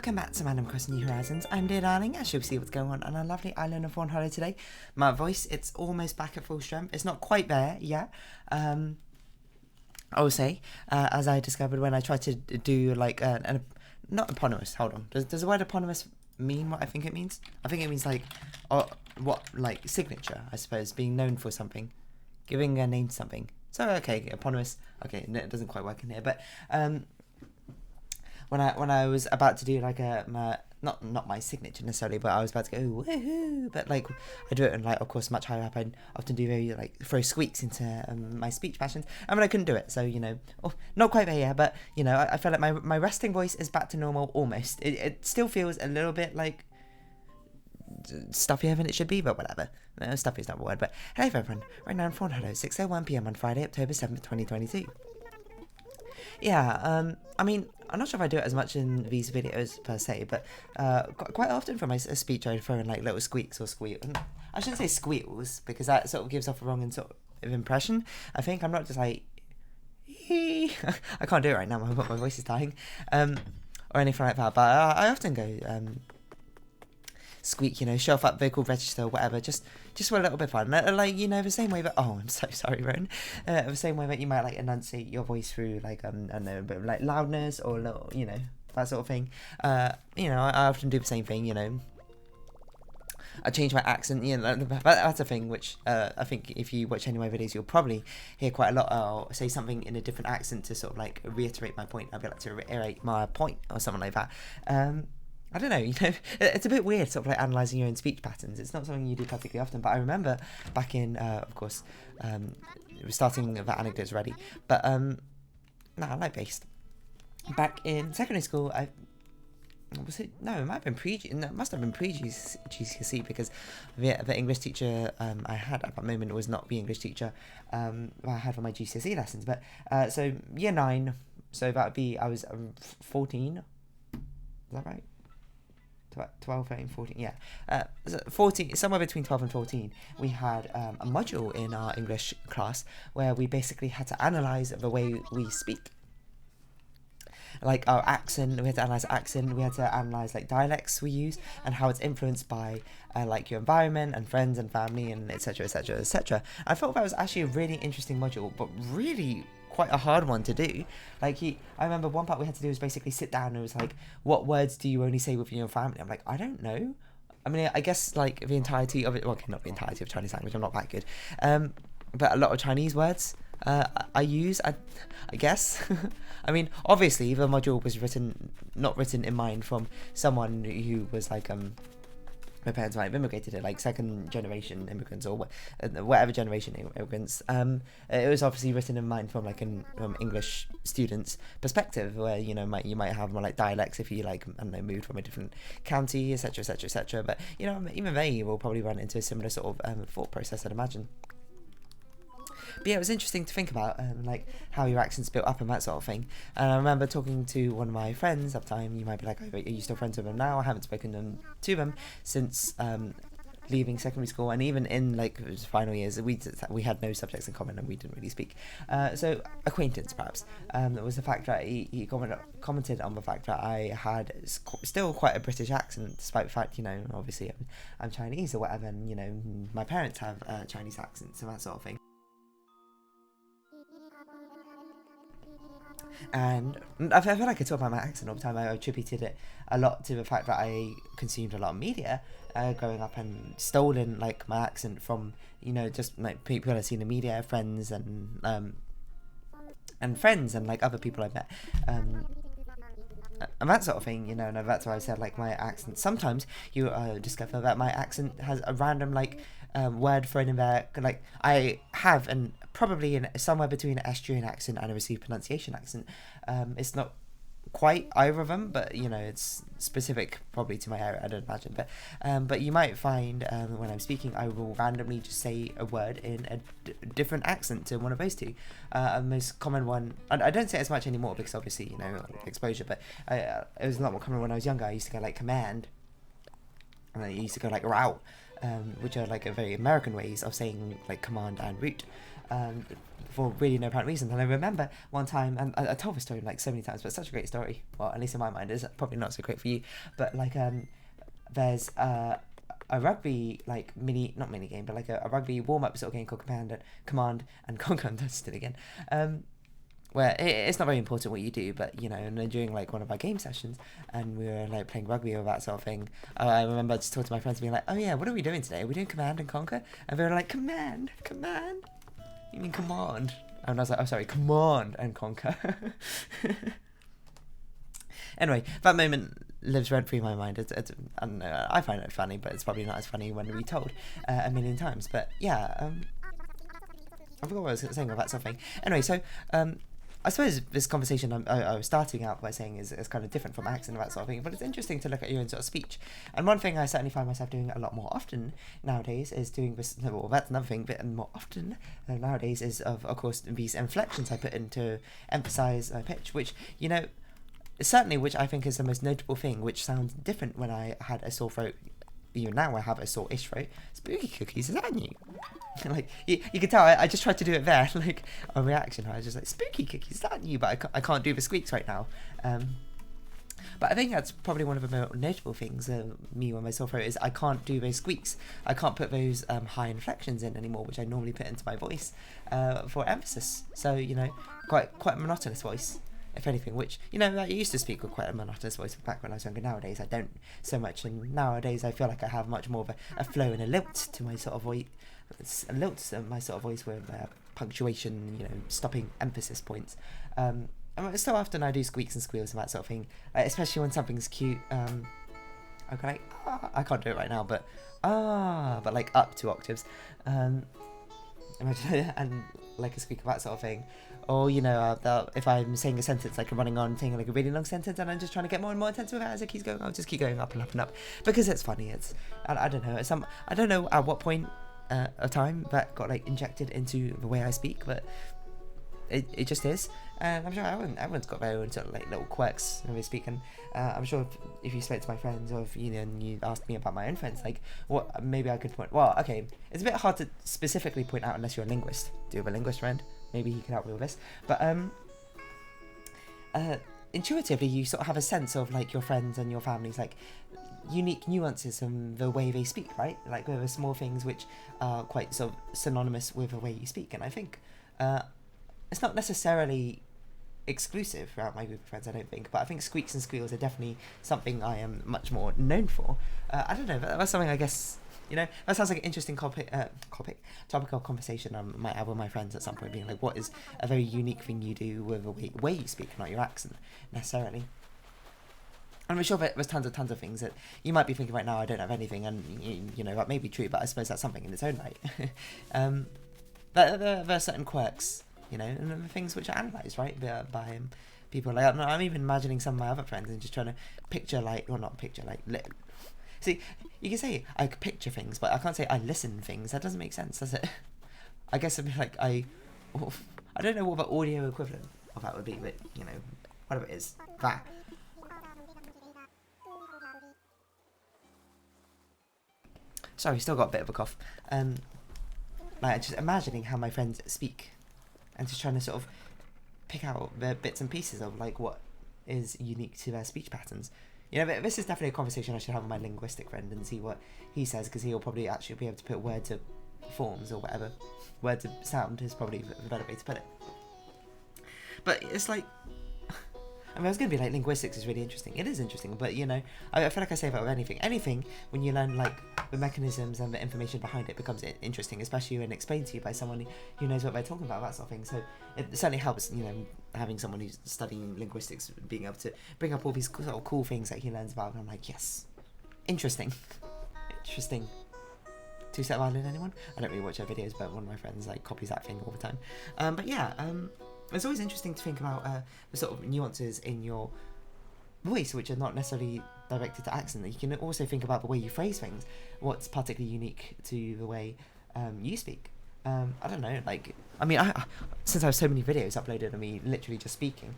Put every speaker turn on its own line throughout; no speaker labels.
welcome back to Random Crossing New Horizons. I'm dear darling, as you'll see what's going on our lovely island of Fawnhollow today. My voice, it's almost back at full strength. It's not quite there yet. I will say, as I discovered when I tried to do like not eponymous, hold on. Does the word eponymous mean what I think it means? I think it means like, like signature, I suppose, being known for something, giving a name to something. So, okay, eponymous, okay, no, it doesn't quite work in here, but, when I was about to do like not my signature necessarily, but I was about to go woohoo, but like I do it in like of course much higher up. I often do very like throw squeaks into my speech patterns. I mean I couldn't do it, so you know, not quite there yet, but you know I feel like my resting voice is back to normal almost. It still feels a little bit like stuffier than it should be, but whatever. No, stuffy is not a word. But hey everyone, right now in Fawnhallow, 6:01 PM on Friday, October 7th, 2022. Yeah, I mean, I'm not sure if I do it as much in these videos per se, but quite often for my speech I throw in like little squeaks or squeal. I shouldn't say squeals because that sort of gives off a wrong sort of impression. I think I'm not just like, I can't do it right now. My voice is dying, or anything like that. But I often go squeak, you know, show off that vocal register or whatever, just for a little bit of fun. Like, you know, the same way that, oh, I'm so sorry, Ron. The same way that you might, like, enunciate your voice through, like, I don't know, a bit of, like, loudness or, little, you know, that sort of thing. You know, I often do the same thing, you know. I change my accent, you know, that's a thing which I think if you watch any of my videos, you'll probably hear quite a lot. I'll say something in a different accent to sort of, like, reiterate my point. I'll be like to reiterate my point or something like that. I don't know, you know, it's a bit weird sort of like analysing your own speech patterns. It's not something you do particularly often, but I remember back in, of course, we're starting that anecdotes already, but, no, I like based. Back in secondary school, was it? No, it might have been it must have been pre-GCSE because the English teacher I had at that moment was not the English teacher I had for my GCSE lessons, but, so year 9, so that would be, I was 14, is that right? 12, 13, 14, yeah. 14, somewhere between 12 and 14, we had a module in our English class where we basically had to analyse the way we speak. Like our accent, we had to analyse accent, we had to analyse like dialects we use and how it's influenced by like your environment and friends and family and etc, etc, etc. I thought that was actually a really interesting module, but really quite a hard one to do. Like I remember one part we had to do was basically sit down and it was like, what words do you only say within your family? I'm like, I don't know. I mean, I guess like the entirety of it, well, okay, not the entirety of Chinese language, I'm not that good. But a lot of Chinese words I use, I guess. I mean, obviously the module was not written in mind from someone who was like, my parents might have immigrated it, like second generation immigrants or whatever generation immigrants. It was obviously written in mind from like from English students' perspective, where you know you might have more like dialects if you like I don't know moved from a different county, etc, etc, etc. But you know even they will probably run into a similar sort of thought process, I'd imagine. But yeah, it was interesting to think about like how your accent's built up and that sort of thing. And I remember talking to one of my friends at the time. You might be like, oh, are you still friends with them now? I haven't spoken to them since leaving secondary school, and even in like final years we had no subjects in common and we didn't really speak. So acquaintance perhaps. It was the fact that he commented on the fact that I had still quite a British accent, despite the fact, you know, obviously I'm Chinese or whatever, and you know my parents have Chinese accents and that sort of thing. And I feel like I talk about my accent all the time. I attributed it a lot to the fact that I consumed a lot of media growing up and stolen like my accent from, you know, just like people I've seen in the media, friends and friends and like other people I've met. And that sort of thing, you know, and that's why I said like my accent. Sometimes you discover that my accent has a random like word thrown in there. Like I have probably somewhere between an Austrian accent and a received pronunciation accent. It's not quite either of them, but you know it's specific probably to my area, I don't imagine. But you might find when I'm speaking I will randomly just say a word in a different accent to one of those two. The most common one, I don't say it as much anymore because obviously, you know, exposure, but it was a lot more common when I was younger. I used to go like command and I used to go like route, which are like a very American ways of saying like command and route. for really no apparent reason. And I remember one time, and I told this story like so many times, but it's such a great story. Well, at least in my mind, it's probably not so great for you. But like, there's a rugby like not mini game, but like a rugby warm up sort of game called Command and Conquer. I just did it again. Where it's not very important what you do, but you know, and then during like one of our game sessions, and we were like playing rugby or that sort of thing, I remember just talking to my friends being like, oh yeah, what are we doing today? Are we doing Command and Conquer? And they were like, Command? You mean command? And I was like, oh sorry, Command and Conquer. Anyway, that moment lives rent free in my mind. It's I don't know, I find it funny, but it's probably not as funny when retold a million times. But yeah, I forgot what I was saying about something. Anyway, so I suppose this conversation I was starting out by saying is kind of different from accent and that sort of thing, but it's interesting to look at your own sort of speech. And one thing I certainly find myself doing a lot more often nowadays is doing this, well, that's another thing, but more often nowadays is, of course, these inflections I put in to emphasise pitch, which, you know, certainly which I think is the most notable thing, which sounds different when I had a sore throat. Even now I have a sore-ish throat. Spooky cookies, is that new? Like, you can tell, I just tried to do it there, like, a reaction. I was just like, spooky cookies, is that new? But I can't do the squeaks right now. But I think that's probably one of the more notable things, me when my sore throat, is I can't do those squeaks. I can't put those high inflections in anymore, which I normally put into my voice for emphasis. So, you know, quite a monotonous voice, if anything, which, you know, I used to speak with quite a monotonous voice back when I was younger. Nowadays I don't so much, and nowadays I feel like I have much more of a flow and a lilt to my sort of voice, with punctuation, you know, stopping emphasis points. And so often I do squeaks and squeals and that sort of thing, especially when something's cute. I go like, I can't do it right now, but like up 2 octaves, imagine, and like a squeak of that sort of thing. Or, you know, if I'm saying a sentence, like I'm running on saying like a really long sentence, and I'm just trying to get more and more intense with it as it keeps going, I'll just keep going up and up and up, because it's funny. It's, I don't know, I don't know at what point of time that got like injected into the way I speak, but it just is. And I'm sure everyone's got their own sort of like little quirks when they speak, and I'm sure if you spoke to my friends, or if, you know, and you asked me about my own friends, like what maybe I could point. Well, okay, it's a bit hard to specifically point out unless you're a linguist. Do you have a linguist friend? Maybe he can help me with this. But intuitively, you sort of have a sense of like your friends and your family's like unique nuances in the way they speak, right? Like there are small things which are quite sort of synonymous with the way you speak, and I think it's not necessarily exclusive throughout my group of friends, I don't think, but I think squeaks and squeals are definitely something I am much more known for. I don't know, that's something, I guess, you know, that sounds like an interesting topic of conversation I might have with my friends at some point, being like, what is a very unique thing you do with the way you speak, not your accent necessarily. And I'm sure that there's tons of things that you might be thinking right now, I don't have anything, and you know, that may be true, but I suppose that's something in its own right. There are certain quirks, you know, and the things which are analysed, right, by people. Like, I'm even imagining some of my other friends and just trying to picture, like, or not picture, like, see, you can say I could picture things, but I can't say I listen things. That doesn't make sense, does it? I guess it'd be like I don't know what the audio equivalent of that would be, but, you know, whatever it is, that. Sorry, still got a bit of a cough. Like, just imagining how my friends speak, and just trying to sort of pick out the bits and pieces of like what is unique to their speech patterns. You know, this is definitely a conversation I should have with my linguistic friend and see what he says, because he'll probably actually be able to put word to forms or whatever. Word to sound is probably the better way to put it. But it's like, I mean, I was going to be like, linguistics is really interesting. It is interesting, but, you know, I feel like I say that with anything. Anything, when you learn, like, the mechanisms and the information behind it becomes interesting, especially when explained to you by someone who knows what they're talking about, that sort of thing. So it certainly helps, you know, having someone who's studying linguistics, being able to bring up all these sort of cool things that he learns about. And I'm like, yes, interesting. Interesting. Two-Step Island, anyone? I don't really watch their videos, but one of my friends, like, copies that thing all the time. But yeah, it's always interesting to think about the sort of nuances in your voice, which are not necessarily directed to accent. You can also think about the way you phrase things, what's particularly unique to the way you speak. I don't know, like, I mean, since I have so many videos uploaded of me literally just speaking,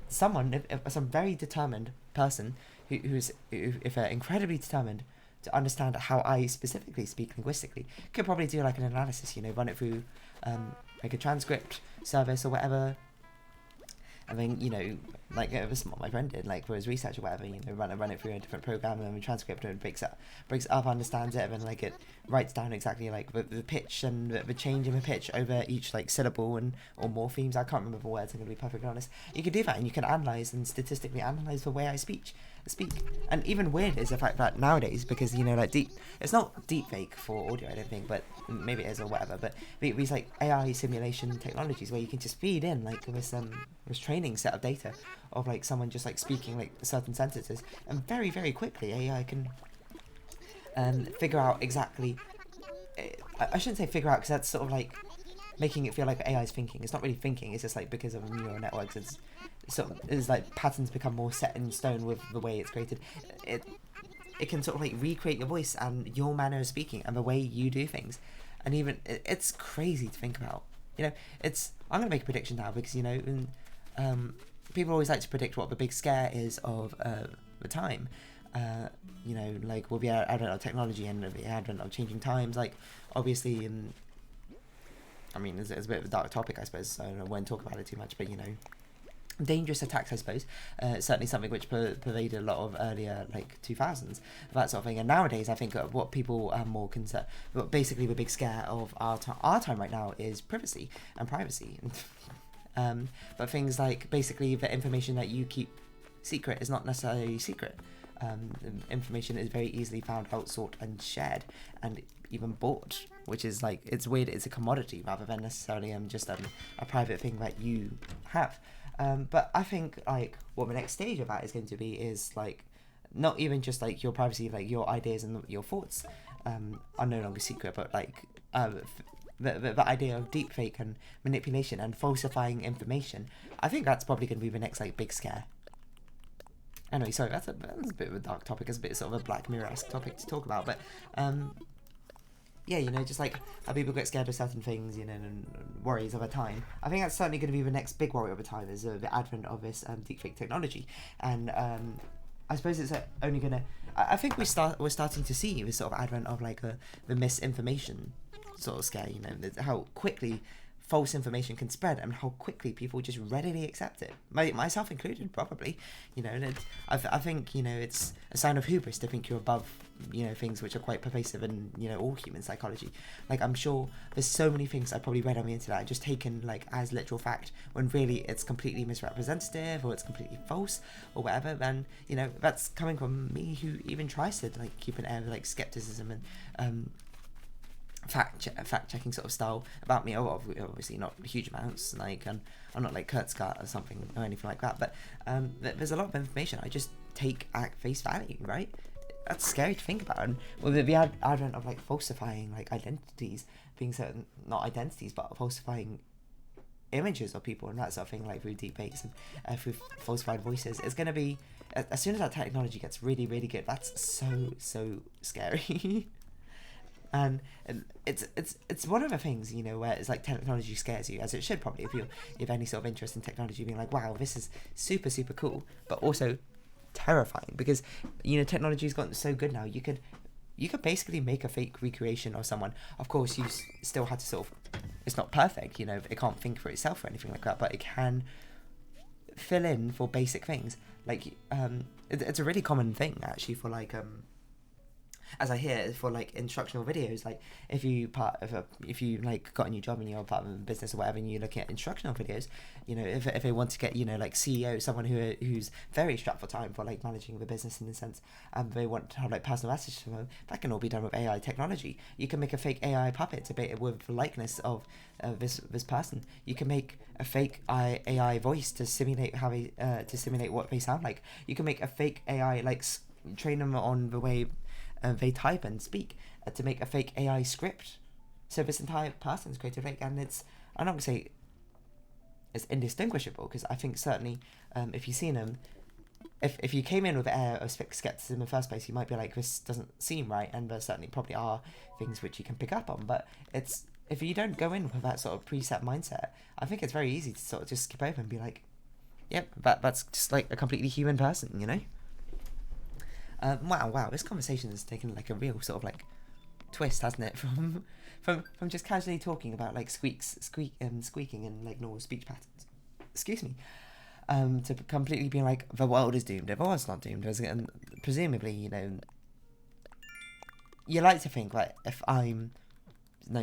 some very determined person who's if they're incredibly determined to understand how I specifically speak linguistically, could probably do like an analysis, you know, run it through like a transcript service or whatever. I mean, you know, like this is what my friend did, like for his research or whatever, you know, run it through a different program and then transcript and breaks it up, understands it, and then like it writes down exactly like the pitch and the change in the pitch over each like syllable and or morphemes. I can't remember the words, I'm gonna be perfectly honest. You can do that and you can analyze and statistically analyze the way I speak. And even weird is the fact that nowadays, because you know, like it's not deep fake for audio, I don't think, but maybe it is or whatever, but these like AI simulation technologies where you can just feed in like this training set of data of like someone just like speaking like certain sentences, and very, very quickly AI can figure out exactly, I shouldn't say figure out, because that's sort of like making it feel like AI is thinking. It's not really thinking, it's just like because of neural networks, it's like patterns become more set in stone with the way it's created. It can sort of like recreate your voice and your manner of speaking and the way you do things, and even it's crazy to think about. You know, I'm gonna make a prediction now, because you know, people always like to predict what the big scare is of the time. You know, like with the advent of technology and the advent of changing times, like obviously, I mean, it's a bit of a dark topic, I suppose, so I won't talk about it too much, but you know, dangerous attacks, I suppose, certainly something which pervaded a lot of earlier like 2000s, that sort of thing. And nowadays I think what people are more concerned, but basically the big scare of our time right now is privacy. But things like basically the information that you keep secret is not necessarily secret. Information is very easily found out, sought and shared and even bought, which is like, it's weird, it's a commodity rather than necessarily just a private thing that you have. But I think like what the next stage of that is going to be is like not even just like your privacy, like your ideas and your thoughts are no longer secret, but like the idea of deepfake and manipulation and falsifying information. I think that's probably going to be the next like big scare. Anyway, sorry, that's a bit of a dark topic. It's a bit sort of a Black Mirror-esque topic to talk about, but yeah, you know, just like how people get scared of certain things, you know, and worries of a time. I think that's certainly going to be the next big worry of a time, is the advent of this deepfake technology. And I suppose it's only going to... I think we're starting to see this sort of advent of like the misinformation sort of scare, you know, how quickly false information can spread and how quickly people just readily accept it, myself included, probably, you know. And I think, you know, it's a sign of hubris to think you're above, you know, things which are quite pervasive in, you know, all human psychology. Like, I'm sure there's so many things I probably read on the internet just taken like as literal fact, when really it's completely misrepresentative or it's completely false or whatever. And you know, that's coming from me, who even tries to like keep an air of like skepticism and fact checking sort of style about me. Obviously not huge amounts, like I'm not like Kurt Scott or something or anything like that, but there's a lot of information I just take at face value, right? That's scary to think about. And with the advent of like falsifying like identities, being certain, not identities, but falsifying images of people and that sort of thing, like through deepfakes and through falsified voices, it's going to be, as soon as that technology gets really, really good, that's so scary. And it's one of the things, you know, where it's like technology scares you, as it should probably, if you have any sort of interest in technology, being like, wow, this is super cool, but also terrifying, because you know, technology's gotten so good now, you could basically make a fake recreation of someone. Of course, you still had to sort of, it's not perfect, you know, it can't think for itself or anything like that, but it can fill in for basic things. Like it's a really common thing actually for like as I hear, for like instructional videos, like if you like got a new job and you're part of a business or whatever, and you're looking at instructional videos, you know, if they want to get, you know, like CEO, someone who's very strapped for time for like managing the business in a sense, and they want to have like personal messages from them, that can all be done with AI technology. You can make a fake AI puppet with the likeness of this person. You can make a fake AI voice to simulate simulate what they sound like. You can make a fake AI, like train them on the way they type and speak, to make a fake AI script. So this entire person's created fake, and I'm not going to say it's indistinguishable, because I think certainly if you've seen them, if you came in with an air of skepticism in the first place, you might be like, this doesn't seem right, and there certainly probably are things which you can pick up on, but if you don't go in with that sort of preset mindset, I think it's very easy to sort of just skip over and be like, yep, that's just like a completely human person, you know? Wow, this conversation has taken like a real sort of like twist, hasn't it? From just casually talking about like squeaking and like normal speech patterns. Excuse me. To completely being like, the world is doomed. The world's not doomed. And presumably, you know, you like to think like, if I'm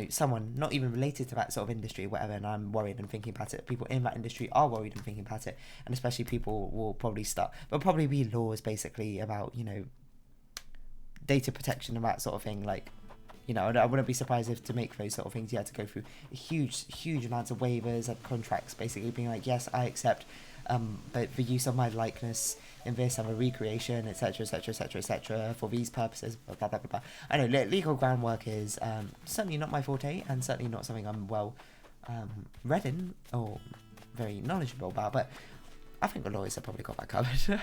someone not even related to that sort of industry or whatever, and I'm worried and thinking about it, people in that industry are worried and thinking about it, and especially people will probably there'll probably be laws basically about, you know, data protection and that sort of thing. Like, you know, I wouldn't be surprised if to make those sort of things you had to go through huge amounts of waivers and contracts, basically being like, yes, I accept but the use of my likeness in this and a recreation, etc, for these purposes, blah blah blah blah. I know legal groundwork is certainly not my forte, and certainly not something I'm well read in or very knowledgeable about, but I think the lawyers have probably got that covered.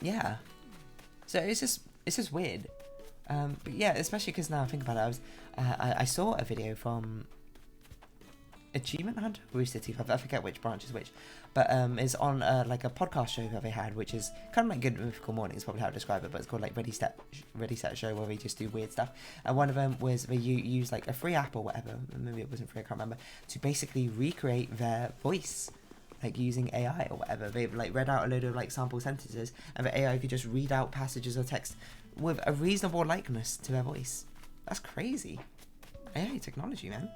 Yeah, so it's just weird, but yeah, especially because now I think about it, I saw a video from Achievement Hunter, Rooster Teeth, I forget which branch is which, but it's on like a podcast show that they had, which is kind of like Good Mythical Morning, is probably how to describe it, but it's called like Ready Set Show, where they just do weird stuff. And one of them was they use like a free app or whatever, maybe it wasn't free, I can't remember, to basically recreate their voice, like using AI or whatever. They've like read out a load of like sample sentences, and the AI could just read out passages of text with a reasonable likeness to their voice. That's crazy. AI technology, man.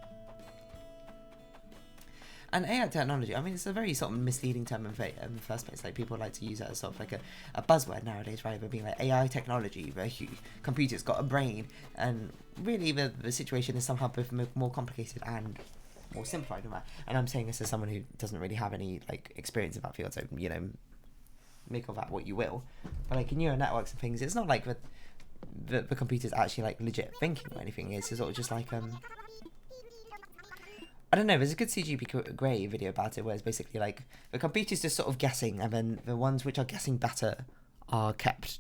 And AI technology, I mean, it's a very sort of misleading term in the first place. Like, people like to use it as sort of like a buzzword nowadays, right? But being like, AI technology, where computers got a brain, and really the situation is somehow both more complicated and more simplified than that. And I'm saying this as someone who doesn't really have any like experience in that field, so, you know, make of that what you will. But like in neural networks and things, it's not like the computer's actually like legit thinking or anything. It's sort of just like I don't know, there's a good CGP Grey video about it, where it's basically like the computer's just sort of guessing, and then the ones which are guessing better are kept.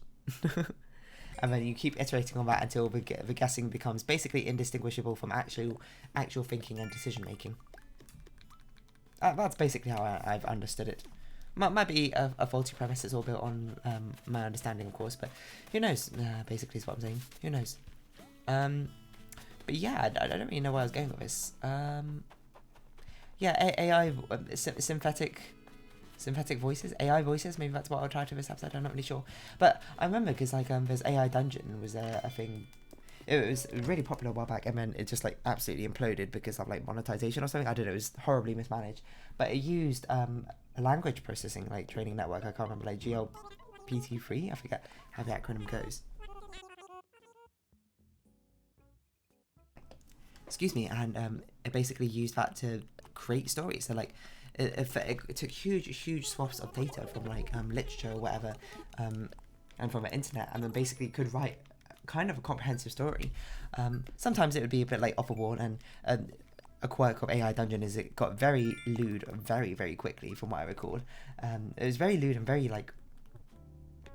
And then you keep iterating on that until the guessing becomes basically indistinguishable from actual thinking and decision making. That's basically how I've understood it. Might be a faulty premise. It's all built on my understanding, of course, but who knows? Basically is what I'm saying. Who knows? But yeah, I don't really know where I was going with this. Yeah, AI, synthetic voices, AI voices, maybe that's what I'll try to this episode, I'm not really sure. But I remember, because like there's AI Dungeon was a thing, it was really popular a while back, and then it just like absolutely imploded because of like monetization or something, I don't know, it was horribly mismanaged. But it used a language processing like training network, I can't remember, like GLPT3, I forget how the acronym goes. Excuse me, and it basically used that to create stories. So like it took huge swaths of data from like literature or whatever, and from the internet, and then basically could write kind of a comprehensive story. Sometimes it would be a bit like off the wall, and a quirk of AI Dungeon is it got very lewd very quickly, from what I recall. It was very lewd and very like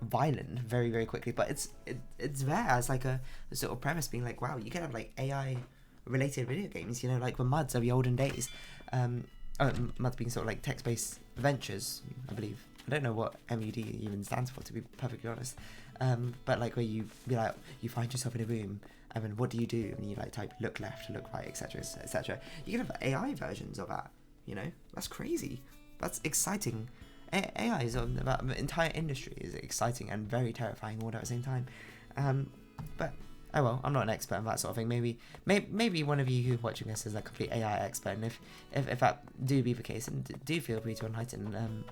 violent very quickly, but it's there as like a sort of premise, being like, wow, you can have like AI related video games, you know, like the MUDs of the olden days. MUDs being sort of like text-based adventures, I believe. I don't know what MUD even stands for, to be perfectly honest. But like where you be like, you find yourself in a room, and then what do? And you like type look left, look right, etc, etc. You can have AI versions of that, you know. That's crazy. That's exciting. AI is about the entire industry is exciting and very terrifying all at the same time. But oh well, I'm not an expert in that sort of thing. Maybe one of you who's watching this is a complete AI expert, and if that do be the case, and do feel free to enlighten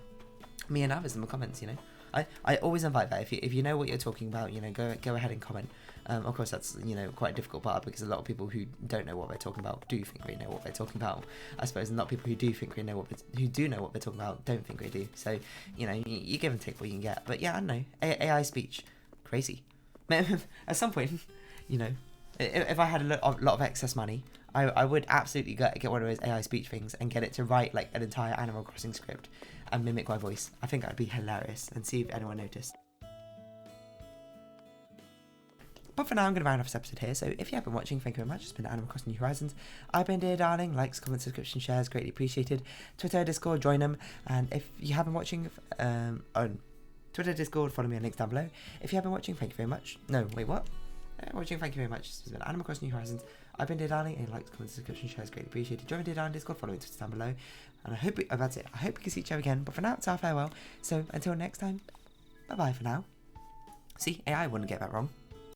me and others in the comments. You know, I always invite that. If you know what you're talking about, you know, go ahead and comment. Of course, that's, you know, quite a difficult part, because a lot of people who don't know what they're talking about do think they know what they're talking about, I suppose, and a lot of people who do think they know who do know what they're talking about don't think they do. So, you know, you give and take what you can get. But yeah, I don't know, AI speech, crazy. At some point, you know, if I had a lot of excess money, I would absolutely get one of those AI speech things and get it to write like an entire Animal Crossing script and mimic my voice. I think that'd be hilarious, and see if anyone noticed. But for now, I'm going to round off this episode here. So if you have been watching, thank you very much. It's been Animal Crossing New Horizons. I've been Dear Darling. Likes, comments, subscription, shares, greatly appreciated. Twitter, Discord, join them. And if you have been watching on Twitter, Discord, follow me on links down below. If you have been watching, thank you very much. No, wait, what? watching. Thank you very much. This has been Animal Crossing New Horizons. I've been Dear Darling, and like, comment, subscription, share is greatly appreciated. Join me Dear Darling Discord, follow me Twitter down below. And I hope that's it. I hope we can see each other again. But for now, it's our farewell. So until next time, bye bye for now. See, AI wouldn't get that wrong.